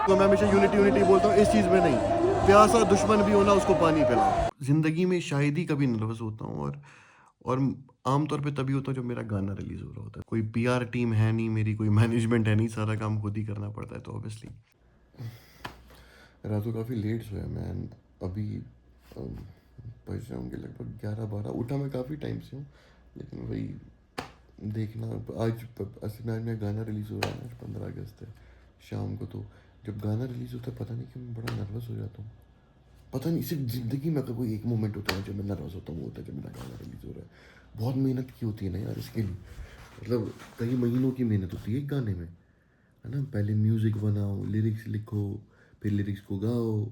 तो मैं हमेशा यूनिटी बोलता हूँ, इस चीज़ में नहीं। प्यासा दुश्मन भी होना, उसको पानी पिलाओ। ज़िंदगी में शायद ही कभी नर्वस होता हूँ, और आमतौर पे तभी होता हूँ जब मेरा गाना रिलीज़ हो रहा होता है। कोई पीआर टीम है नहीं मेरी, कोई मैनेजमेंट है नहीं, सारा काम खुद ही करना पड़ता है, तो ऑब्वियसली। रात को काफ़ी लेट सोया मैं। अभी बज जाऊँगे लगभग 11-12। उठा मैं काफ़ी टाइम से हूँ, लेकिन वही देखना आज असल में आज मेरा गाना रिलीज़ हो रहा है, आज 15 अगस्त है शाम को। तो जब गाना रिलीज़ होता है पता नहीं क्यों मैं बड़ा नर्वस हो जाता हूँ। पता नहीं, सिर्फ ज़िंदगी में अगर कोई एक मोमेंट होता है जब मैं नर्वस होता हूँ, वो होता है जब मेरा गाना रिलीज़ हो रहा है। बहुत मेहनत की होती है ना यार इसके लिए, मतलब कई महीनों की मेहनत होती है एक गाने में, है ना। पहले म्यूज़िक बनाओ, लिरिक्स लिखो, फिर लिरिक्स को गाओ,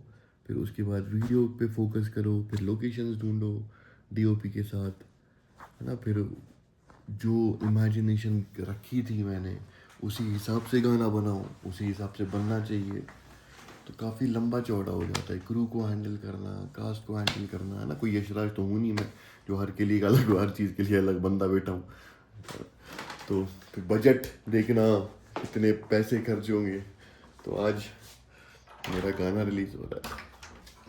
फिर उसके बाद वीडियो पे फोकस करो, फिर लोकेशंस ढूंढो डीओपी के साथ, है ना। फिर जो इमेजिनेशन रखी थी मैंने उसी हिसाब से गाना बनाओ, उसी हिसाब से बनना चाहिए। तो काफ़ी लंबा चौड़ा हो जाता है। क्रू को हैंडल करना, कास्ट को हैंडल करना, है ना। कोई यशराज तो हूँ नहीं मैं जो हर के लिए अलग, हर चीज़ के लिए अलग बंदा बैठा हूँ। तो फिर बजट देखना, कितने पैसे खर्च होंगे। तो आज मेरा गाना रिलीज हो रहा है,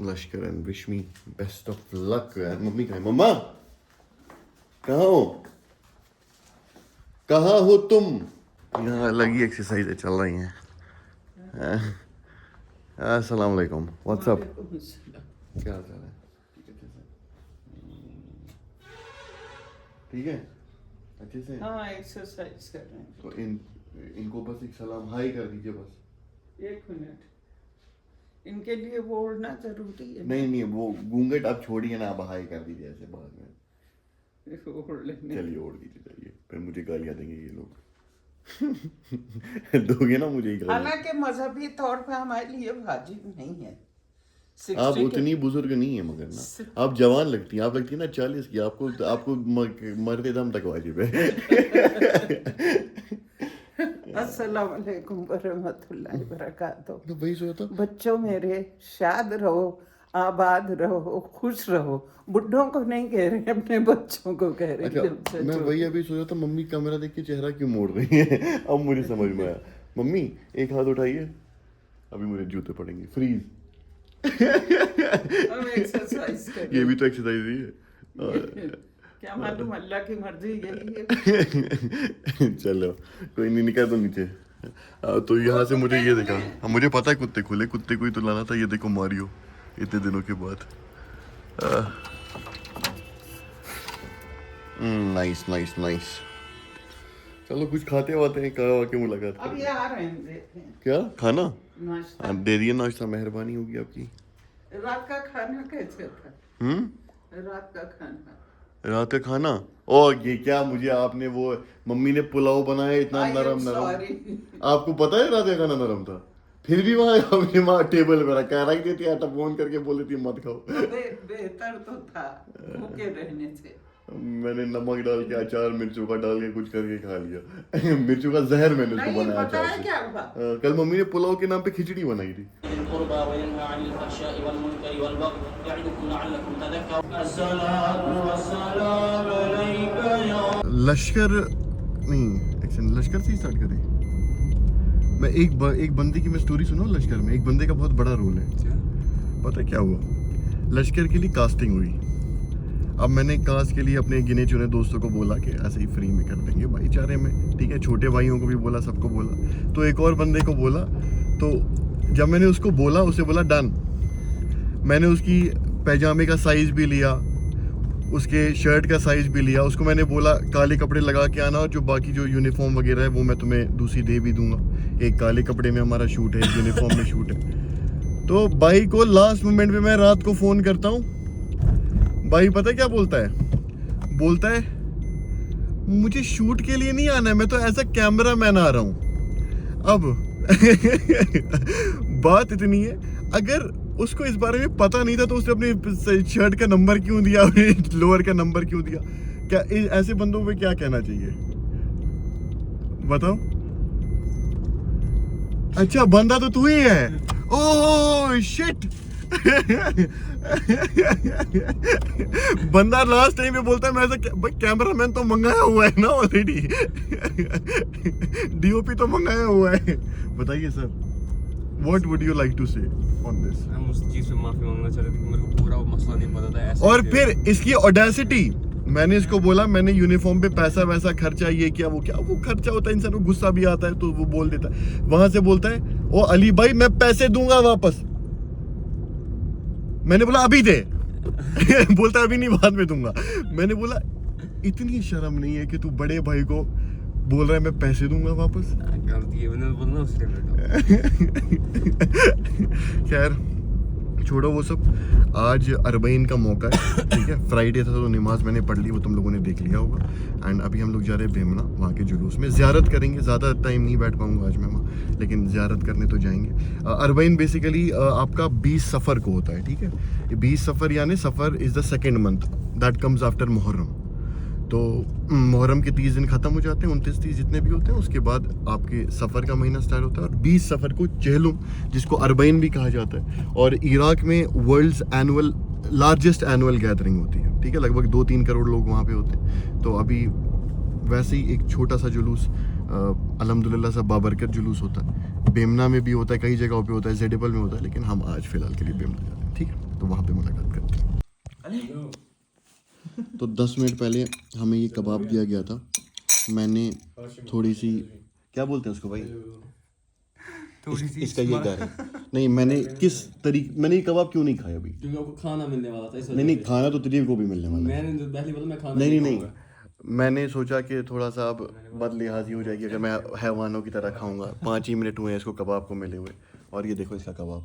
लश्कर, and wish me best of luck. यार मम्मी कहाँ है? मम्मा कहाँ हो? कहाँ हो तुम? यहाँ अलग ही एक्सरसाइज चल रही हैं। अस्सलाम वालेकुम, व्हाट्सअप, क्या हाल चाल है? ठीक है, अच्छे से। हाँ, एक्सरसाइज कर रहे हैं। तो इनको बस एक सलाम हाई कर दीजिए बस। 1 मिनट, इनके लिए वो ओढ़ना जरूरी है। नहीं वो घूंघट आप छोड़िए ना, आप हाई कर दीजिए ऐसे बाद में। ओढ़ लेने। चलिए ओढ़ दीजिए, चलिए, फिर मुझे गालियाँ देंगे ये लोग। दोगे ना मुझे गालियाँ? हालांकि मजहबी तौर पे हमारे लिए वाजिब नहीं है। आप उतनी बुजुर्ग नहीं है मगर ना, आप जवान लगती हैं, आप लगती है ना 40 की। आपको मरते दम तक वाजिब है। अस्सलाम वालेकुम वरहमतुल्लाहि वबरकातुहू। तो वही सोचा। बच्चों मेरे, शाद रहो, आबाद रहो, खुश रहो। बुढ़ों को नहीं कह रहे, अपने बच्चों को कह रहे। अच्छा, मैं वही अभी सोचा था, मम्मी कैमरा देख के चेहरा क्यों मोड़ रही है। अब मुझे समझ में आया। मम्मी एक हाथ उठाइए, अभी मुझे जूते पड़ेंगे, फ्रीज। हम एक्सरसाइज करें। ये भी तो एक्सरसाइज ही है। क्या मालूम, अल्लाह की मर्जी यही है। चलो कोई नहीं, निकाल दो नीचे। तो यहाँ से मुझे ये देखा, मुझे पता है कुत्ते खुले, कुत्ते को ही तो लाना था। ये देखो मारियो, इतने दिनों के बाद। नाइस। चलो कुछ खाते वाते हैं, कहाँ आके मुलाकात अब करते ये आ रहे हैं, देते हैं क्या खाना? नाश्ता। दे दिए नाश्ता, मेहरबानी होगी आपकी। रात का खाना कैसे था? रात का खाना, रात का खाना? ओ ये क्या, मुझे आपने वो मम्मी ने पुलाव बनाया इतना नरम। आपको पता है रात का खाना नरम था, फिर भी वहाँ अपनी माँ टेबल पे रखा रख देती आटा, फोन करके बोल देती मत खाओ। बेहतर तो था भूखे रहने से। मैंने नमक डाल के, अचार मिर्चों का डाल के कुछ करके खा लिया। मिर्चों का जहर मैंने उसको बनाया अचार से। क्या हुआ? कल मम्मी ने पुलाव के नाम पे खिचड़ी बनाई थी। लश्कर नहीं, एक्शन लश्कर से ही स्टार्ट करें। मैं एक बंदे की मैं स्टोरी सुना। लश्कर में एक बंदे का बहुत बड़ा रोल है। पता है क्या हुआ? लश्कर के लिए कास्टिंग हुई। अब मैंने कास्ट के लिए अपने गिने चुने दोस्तों को बोला कि ऐसे ही फ्री में कर देंगे भाईचारे में, ठीक है। छोटे भाइयों को भी बोला, सबको बोला। तो एक और बंदे को बोला, तो जब मैंने उसको बोला, उसे बोला डन। मैंने उसकी पैजामे का साइज़ भी लिया, उसके शर्ट का साइज़ भी लिया। उसको मैंने बोला काले कपड़े लगा के आना, और जो बाकी जो यूनिफॉर्म वगैरह है वो मैं तुम्हें दूसरी दे भी दूंगा। एक काले कपड़े में हमारा शूट है, एक यूनिफॉर्म में शूट है। तो भाई को लास्ट मोमेंट में मैं रात को फ़ोन करता हूँ। भाई पता है क्या बोलता है? बोलता है मुझे शूट के लिए नहीं आना है, मैं तो एज अ कैमरा मैन आ रहा हूँ। अब बात इतनी है, अगर उसको इस बारे में पता नहीं था तो उसने अपने शर्ट का नंबर क्यों दिया, लोअर का नंबर क्यों दिया? क्या ऐसे बंदों पे क्या कहना चाहिए बताओ? अच्छा बंदा तो तू ही है। Oh shit. बंदा लास्ट टाइम में बोलता है मैं भाई कैमरामैन तो मंगाया हुआ है ना ऑलरेडी। डीओपी तो मंगाया हुआ है। बताइए sir, What would you like to say on this? हम उस चीज पे माफी मांगना चाह रहे थे कि मेरे को पूरा वो मसला नहीं पता था ऐसे और फिर इसकी ऑडेसिटी, मैंने इसको बोला मैंने यूनिफॉर्म पे पैसा वैसा खर्चा, ये किया वो क्या, वो खर्चा होता है, इंसान को गुस्सा भी आता है तो वो बोल देता है। वहां से बोलता है ओ अली भाई मैं पैसे दूंगा वापस। मैंने बोला अभी दे। बोलता है अभी नहीं बाद में दूंगा। मैंने बोला इतनी शर्म नहीं है कि तू बड़े भाई को बोल रहा है मैं पैसे दूंगा वापस। गलती है मैंने बोलना उसके बेटा। खैर छोड़ो वो सब। आज अरबईन का मौका है, ठीक है। फ्राइडे था तो नमाज मैंने पढ़ ली, वो तुम लोगों ने देख लिया होगा। एंड अभी हम लोग जा रहे हैं बेमना, वहाँ के जुलूस में ज़ियारत करेंगे। ज़्यादा टाइम नहीं बैठ पाऊंगा आज मैं वहाँ, लेकिन ज़ियारत करने तो जाएंगे। अरबईन बेसिकली आपका 20 सफ़र को होता है, ठीक है। 20 सफ़र यानी सफ़र is the second month that comes after मुहर्रम। तो मुहर्रम के 30 दिन ख़त्म हो जाते हैं, 29-30 जितने भी होते हैं, उसके बाद आपके सफ़र का महीना स्टार्ट होता है। और 20 सफ़र को चहलुम, जिसको अरबईन भी कहा जाता है, और इराक में world's annual largest annual gathering होती है, ठीक है। लगभग 2-3 करोड़ लोग वहाँ पे होते हैं। तो अभी वैसे ही एक छोटा सा जुलूस अल्हम्दुलिल्लाह सब बाबरकत जुलूस होता है। बेमना में भी होता है, कई जगहों पे होता है, जेडेबल में होता है, लेकिन हम आज फ़िलहाल के लिए बेमना जा रहे हैं, ठीक है। तो वहाँ पे मुलाकात करते हैं। तो 10 मिनट पहले हमें ये कबाब दिया गया था। मैंने थोड़ी सी, क्या बोलते हैं उसको भाई, इसका ये क्या है, नहीं मैंने मैंने ये कबाब क्यों नहीं खाया अभी, क्योंकि आपको खाना मिलने वाला था इस वजह नहीं खाना तो तेरे को भी मिलने वाला है। मैंने पहले बोला मैं खाना नहीं मैंने सोचा कि थोड़ा सा अब बदलिहाजी हो जाएगी अगर मैं हैवानों की तरह खाऊंगा। 5 ही मिनट हुए हैं इसको कबाब को मिले हुए, और ये देखो इसका कबाब,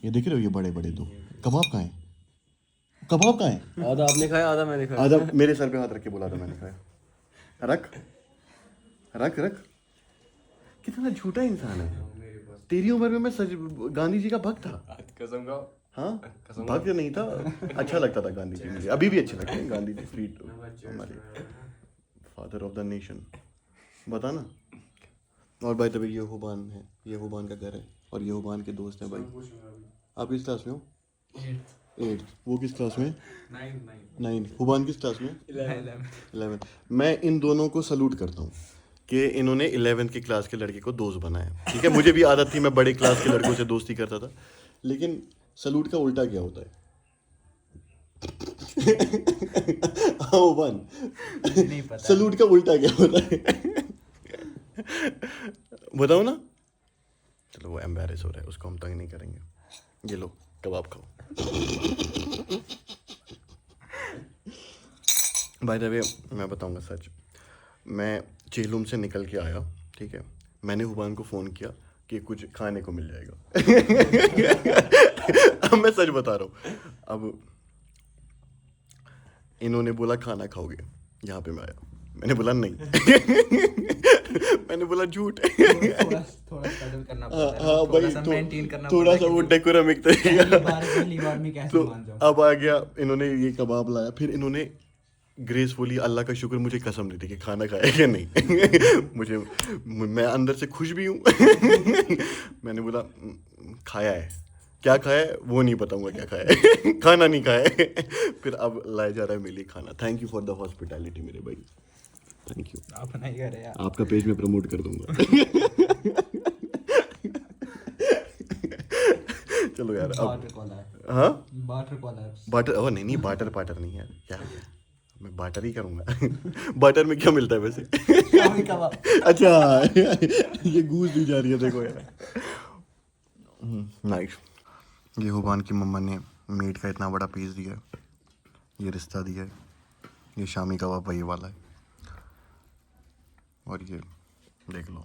ये देख रहे हो, ये बड़े बड़े दो कबाब कहाँ हैं, कबाब कहाँ है? आधा आपने खाया आधा मैंने खाया। आधा मेरे सर पे हाथ रख के बोला था मैंने खाया। रख रख रख। कितना झूठा इंसान है। तेरी उम्र में मैं सच गांधी जी का भक्त था। कसम का। हाँ भक्त नहीं था, अच्छा लगता था गांधी जी मुझे, अभी भी अच्छे लगते हैं गांधी जी, स्वीट हमारे फादर ऑफ द नेशन। बता ना। और भाई तभी ये हुबान है, ये हुबान का घर है, और ये हुबान के दोस्त हैं भाई। आप किस क्लास में हो? 8। वो किस क्लास में? 9। हुबान किस क्लास में? 11। मैं इन दोनों को सलूट करता हूँ कि इन्होंने 11th की क्लास के लड़के को दोस्त बनाया, ठीक है। मुझे भी आदत थी, मैं बड़े क्लास के लड़कों से दोस्ती करता था, लेकिन सलूट का उल्टा क्या होता है? हाँ हुबान, नहीं पता सलूट का उल्टा क्या होता है? बताओ ना। चलो वो एम्बैरेस हो रहा है, उसको हम तंग नहीं करेंगे। ये लो कबाब खाओ। बाय द वे मैं बताऊंगा सच, मैं चेलूम से निकल के आया, ठीक है। मैंने हुबान को फ़ोन किया कि कुछ खाने को मिल जाएगा। अब मैं सच बता रहा हूँ। अब इन्होंने बोला खाना खाओगे, यहाँ पे मैं आया, मैंने बोला नहीं। मैंने बोला झूठ। थोड़ा स्ट्रगल करना पड़ता है। हाँ भाई थोड़ा सा वो डेकोरम एक तरीका। तो अब आ गया, इन्होंने ये कबाब लाया, फिर इन्होंने ग्रेसफुली, अल्लाह का शुक्र, मुझे कसम नहीं थी कि खाना खाया या नहीं। मैं अंदर से खुश भी हूँ। मैंने बोला खाया है, क्या खाया है वो नहीं बताऊंगा क्या खाया है। खाना नहीं खाया है। फिर अब लाया जा रहा है मेरे लिए खाना। Thank you for the hospitality मेरे भाई, थैंक यू। आप नहीं कर रहे यार, आपका पेज में प्रमोट कर दूंगा। चलो यार अब, हाँ बाटर, ओ नहीं बाटर पाटर नहीं यार, क्या मैं बाटर ही करूंगा। बाटर में क्या मिलता है वैसे? अच्छा ये गूज दी जा रही है, देखो यार। नाइस। ये हुबान की मम्मा ने मीट का इतना बड़ा पीस दिया है, ये रिश्ता दिया है, ये शामी कबाब वही वाला है, और ये देख लो।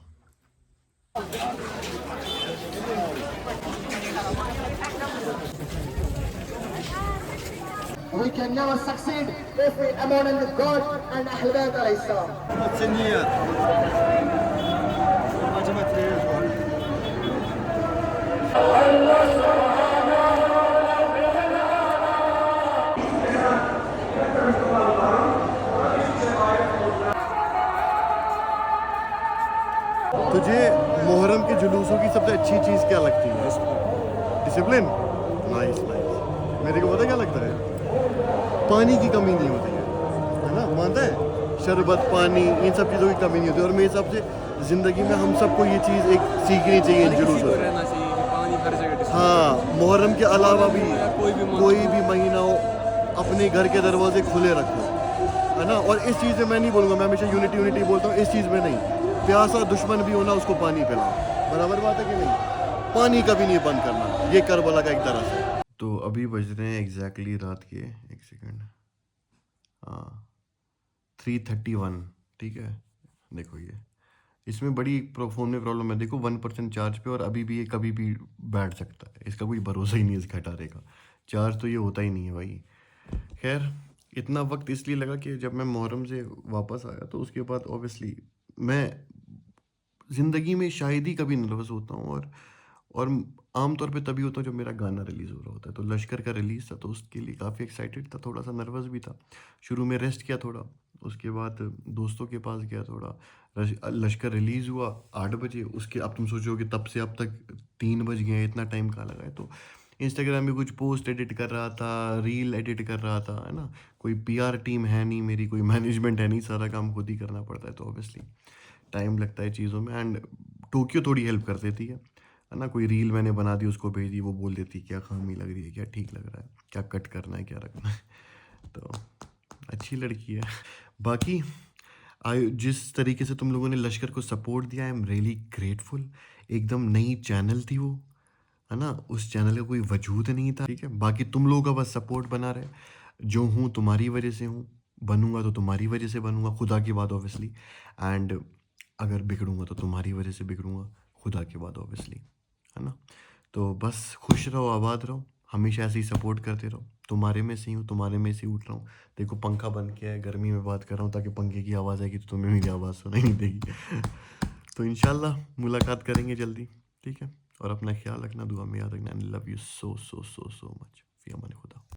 We can never succeed if we abandon the God and Ahl Bayt alayhi salam. तुझे मुहर्रम के जुलूसों की सबसे अच्छी चीज़ क्या लगती है? डिसिप्लिन। Nice nice. मेरे को पता क्या लगता है, पानी की कमी नहीं होती है ना, मानता है? शरबत, पानी, इन सब चीज़ों की कमी नहीं होती। और मेरे हिसाब से ज़िंदगी में हम सबको ये चीज़ एक सीखनी चाहिए जुलूस। हाँ, मुहर्रम के अलावा भी कोई भी महीना हो, अपने घर के दरवाजे खुले रखो, है ना। और इस चीज़ में मैं नहीं बोलूँगा, मैं हमेशा यूनिटी बोलता हूँ, इस चीज़ में नहीं। प्यासा दुश्मन भी हो ना, उसको पानी पिलाओ, बराबर बात है कि नहीं। पानी कभी नहीं बंद करना, ये करबला का एक तरह से। तो अभी बज रहे हैं एग्जैक्टली रात के, एक सेकंड, हाँ 3:31, ठीक है। देखो ये इसमें बड़ी फ़ोन में प्रॉब्लम है, देखो 1% चार्ज पे, और अभी भी ये कभी भी बैठ सकता है, इसका कोई भरोसा ही नहीं है इस खटारे का। चार्ज तो ये होता ही नहीं है भाई। खैर, इतना वक्त इसलिए लगा कि जब मैं मुहर्रम से वापस आया तो उसके बाद ऑब्वियसली मैं ज़िंदगी में शायद ही कभी नर्वस होता हूँ, और आम तौर पे तभी होता हूँ जब मेरा गाना रिलीज़ हो रहा होता है। तो लश्कर का रिलीज़ था, तो उसके लिए काफ़ी एक्साइटेड था, थोड़ा सा नर्वस भी था। शुरू में रेस्ट किया थोड़ा, उसके बाद दोस्तों के पास गया थोड़ा। लश्कर रिलीज़ हुआ 8 बजे, उसके अब तुम सोचोगे तब से अब तक 3 बज गए हैं, इतना टाइम कहाँ लगा है। तो इंस्टाग्राम में कुछ पोस्ट एडिट कर रहा था, रील एडिट कर रहा था, है ना। कोई पीआर टीम है नहीं मेरी, कोई मैनेजमेंट है नहीं, सारा काम खुद ही करना पड़ता है, तो ऑब्वियसली टाइम लगता है चीज़ों में। एंड टोक्यो थोड़ी हेल्प कर देती है ना। कोई रील मैंने बना दी, उसको भेज दी, वो बोल देती क्या खामी लग रही है, क्या ठीक लग रहा है, क्या कट करना है, क्या रखना है। तो अच्छी लड़की है। बाकी जिस तरीके से तुम लोगों ने लश्कर को सपोर्ट दिया, आई एम रियली ग्रेटफुल। एकदम नई चैनल थी वो, है ना, उस चैनल का कोई वजूद नहीं था, ठीक है। बाकी तुम लोगों का बस सपोर्ट बना रहे। जो हूँ तुम्हारी वजह से हूँ, बनूंगा तो तुम्हारी वजह से बनूंगा, खुदा की बात ऑब्वियसली। एंड अगर बिगड़ूंगा तो तुम्हारी वजह से बिगड़ूंगा, खुदा की बात ऑब्वियसली, है ना। तो बस खुश रहो, आबाद रहो, हमेशा ऐसे ही सपोर्ट करते रहो। तुम्हारे में से ही हूँ, तुम्हारे में से ही उठ रहा हूँ। देखो पंखा बंद किया है, गर्मी में बात कर रहा हूँ, ताकि पंखे की आवाज़ आएगी तो तुम्हें मेरी आवाज़ सुनाई नहीं देगी। तो इंशाल्लाह मुलाकात करेंगे जल्दी, ठीक है। और अपना ख्याल रखना, दुआ में याद रखना। Love you so so so so much. फी अमान खुदा।